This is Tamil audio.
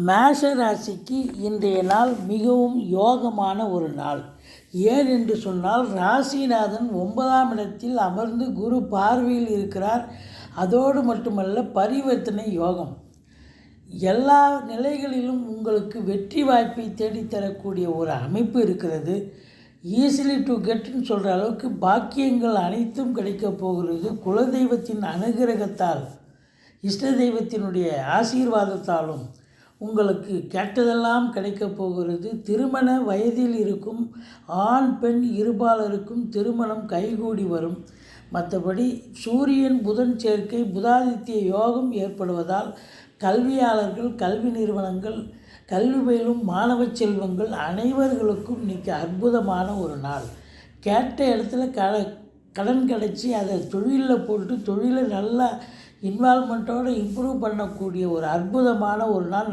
மேஷ ராசிக்கு இன்றைய நாள் மிகவும் யோகமான ஒரு நாள். ஏன் என்று சொன்னால், ராசிநாதன் 9ஆம் இடத்தில் அமர்ந்து குரு பார்வையில் இருக்கிறார். அதோடு மட்டுமல்ல, பரிவர்த்தனை யோகம். எல்லா நிலைகளிலும் உங்களுக்கு வெற்றி வாய்ப்பை தேடித்தரக்கூடிய ஒரு அமைப்பு இருக்கிறது. ஈஸிலி டு கெட்னு சொல்கிற அளவுக்கு பாக்கியங்கள் அனைத்தும் கிடைக்கப் போகிறது. குலதெய்வத்தின் அனுகிரகத்தால், இஷ்ட தெய்வத்தினுடைய ஆசீர்வாதத்தாலும் உங்களுக்கு கேட்டதெல்லாம் கிடைக்கப் போகிறது. திருமண வயதில் இருக்கும் ஆண் பெண் இருபாலருக்கும் திருமணம் கைகூடி வரும். மற்றபடி சூரியன் புதன் சேர்க்கை, புதாதித்ய யோகம் ஏற்படுவதால் கல்வியாளர்கள், கல்வி நிறுவனங்கள், கல்வி பயிலும் மாணவ செல்வங்கள் அனைவர்களுக்கும் இன்றைக்கி அற்புதமான ஒரு நாள். கேட்ட இடத்துல கடன் கிடச்சி அதை தொழிலில் போட்டு தொழிலை நல்லா இன்வால்மெண்ட்டோடு இம்ப்ரூவ் பண்ணக்கூடிய ஒரு அற்புதமான ஒரு நாள்.